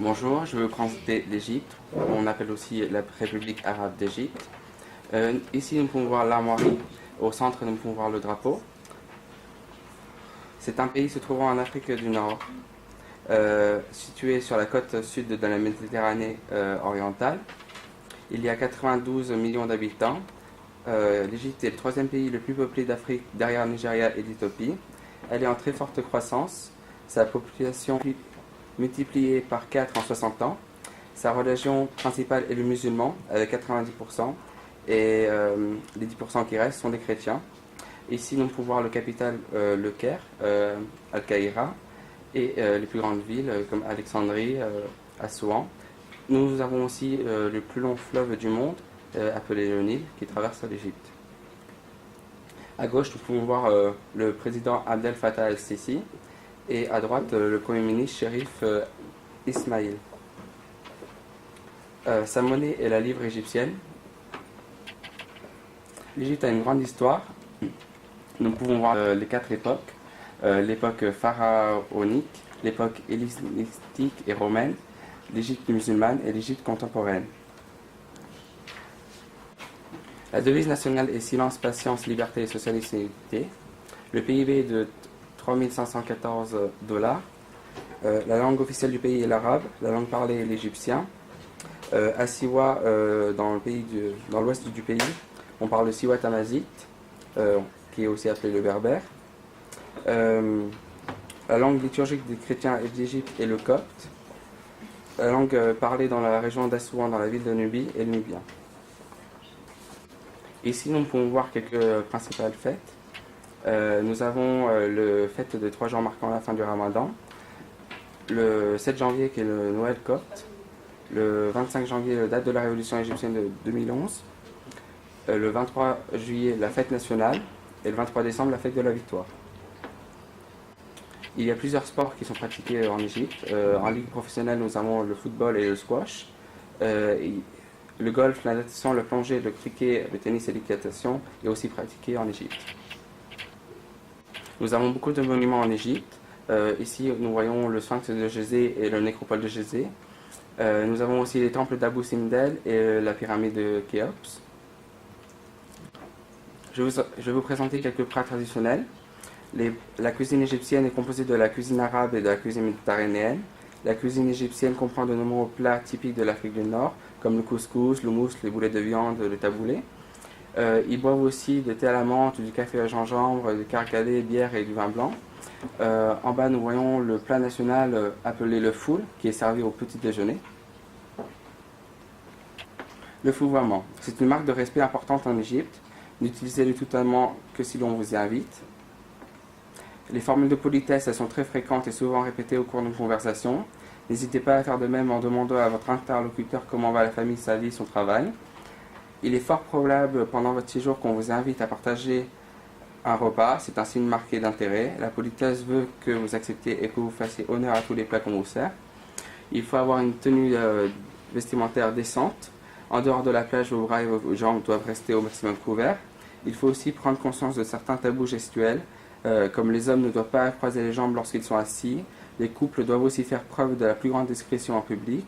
Bonjour, je vais vous présenter l'Égypte. On appelle aussi la République arabe d'Égypte. Ici, nous pouvons voir l'armoirie. Au centre, nous pouvons voir le drapeau. C'est un pays se trouvant en Afrique du Nord, situé sur la côte sud de la Méditerranée orientale. Il y a 92 millions d'habitants. L'Égypte est le troisième pays le plus peuplé d'Afrique, derrière Nigeria et l'Éthiopie. Elle est en très forte croissance. Sa population multipliée par 4 en 60 ans. Sa religion principale est le musulman, avec 90%, et les 10% qui restent sont des chrétiens. Ici, nous pouvons voir le capital, le Caire, Al-Qaïra, et les plus grandes villes comme Alexandrie, Assouan. Nous avons aussi le plus long fleuve du monde, appelé le Nil, qui traverse l'Égypte. À gauche, nous pouvons voir le président Abdel Fattah el-Sisi, et à droite, le Premier ministre Chérif Ismaïl. Sa monnaie est la livre égyptienne. L'Égypte a une grande histoire. Nous pouvons voir les 4 époques. L'époque pharaonique, l'époque hellénistique et romaine, l'Égypte musulmane et l'Égypte contemporaine. La devise nationale est silence, patience, liberté, socialisme et unité. Le PIB est de 3 514 $. La langue officielle du pays est l'arabe, la langue parlée est l'égyptien. À Siwa, dans l'ouest du pays, on parle le Siwa Tamazigh, qui est aussi appelé le berbère. La langue liturgique des chrétiens d'Égypte est le copte. La langue parlée dans la région d'Assouan, dans la ville de Nubie, est le nubien. Ici, nous pouvons voir quelques principales fêtes. Nous avons le fête de 3 jours marquant la fin du Ramadan, le 7 janvier qui est le Noël copte, le 25 janvier la date de la révolution égyptienne de 2011, le 23 juillet la fête nationale et le 23 décembre la fête de la victoire. Il y a plusieurs sports qui sont pratiqués en Égypte. En ligue professionnelle, nous avons le football et le squash. Le golf, la natation, le plongée, le cricket, le tennis et l'équitation est aussi pratiqué en Égypte. Nous avons beaucoup de monuments en Égypte. Ici, nous voyons le sphinx de Gizeh et le nécropole de Gizeh. Nous avons aussi les temples d'Abou Simbel et la pyramide de Khéops. Je vais vous présenter quelques plats traditionnels. La cuisine égyptienne est composée de la cuisine arabe et de la cuisine méditerranéenne. La cuisine égyptienne comprend de nombreux plats typiques de l'Afrique du Nord, comme le couscous, le mousse, les boulettes de viande, le taboulé. Ils boivent aussi du thé à la menthe, du café à gingembre, du carcadé, bière et du vin blanc. En bas, nous voyons le plat national appelé le foul, qui est servi au petit déjeuner. Le vouvoiement, c'est une marque de respect importante en Égypte. N'utilisez le tutoiement que si l'on vous y invite. Les formules de politesse, elles sont très fréquentes et souvent répétées au cours d'une conversation. N'hésitez pas à faire de même en demandant à votre interlocuteur comment va la famille, sa vie, son travail. Il est fort probable pendant votre séjour qu'on vous invite à partager un repas, c'est un signe marqué d'intérêt. La politesse veut que vous acceptiez et que vous fassiez honneur à tous les plats qu'on vous sert. Il faut avoir une tenue vestimentaire décente. En dehors de la plage, vos bras et vos jambes doivent rester au maximum couverts. Il faut aussi prendre conscience de certains tabous gestuels, comme les hommes ne doivent pas croiser les jambes lorsqu'ils sont assis. Les couples doivent aussi faire preuve de la plus grande discrétion en public.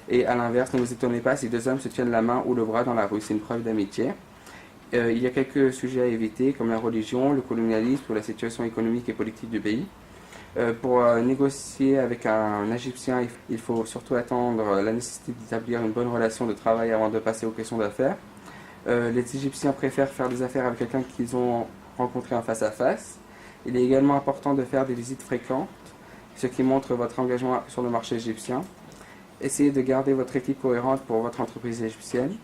Et à l'inverse, ne vous étonnez pas si 2 hommes se tiennent la main ou le bras dans la rue, c'est une preuve d'amitié. Il y a quelques sujets à éviter, comme la religion, le colonialisme ou la situation économique et politique du pays. Pour négocier avec un Égyptien, il faut surtout attendre la nécessité d'établir une bonne relation de travail avant de passer aux questions d'affaires. Les Égyptiens préfèrent faire des affaires avec quelqu'un qu'ils ont rencontré en face à face. Il est également important de faire des visites fréquentes, ce qui montre votre engagement sur le marché égyptien. Essayez de garder votre équipe cohérente pour votre entreprise égyptienne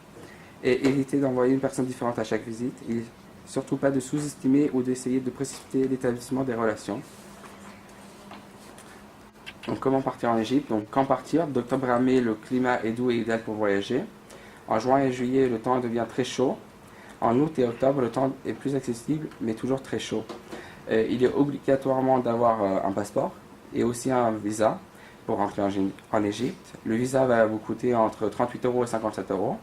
et évitez d'envoyer une personne différente à chaque visite. Et surtout pas de sous-estimer ou d'essayer de précipiter l'établissement des relations. Donc comment partir en Égypte? Donc quand partir? D'octobre à mai, le climat est doux et idéal pour voyager. En juin et juillet, le temps devient très chaud. En août et octobre, le temps est plus accessible, mais toujours très chaud. Il est obligatoirement d'avoir un passeport et aussi un visa pour rentrer en Égypte. Le visa va vous coûter entre 38 € et 57 €.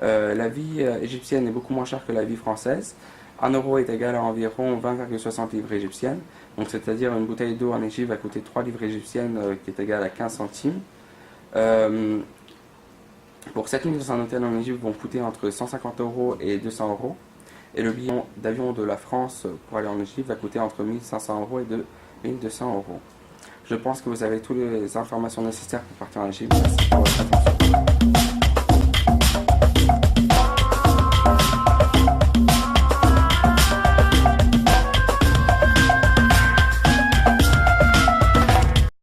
La vie égyptienne est beaucoup moins chère que la vie française. 1 euro est égal à environ 20,60 livres égyptiennes. Donc c'est-à-dire une bouteille d'eau en Égypte va coûter 3 livres égyptiennes qui est égale à 15 centimes. Euh, pour 7 nuits dans un hôtel en Égypte vont coûter entre 150 euros et 200 euros. Et le billet d'avion de la France pour aller en Égypte va coûter entre 1500 euros et 1200 euros. Je pense que vous avez toutes les informations nécessaires pour partir en Égypte. Merci pour votre attention.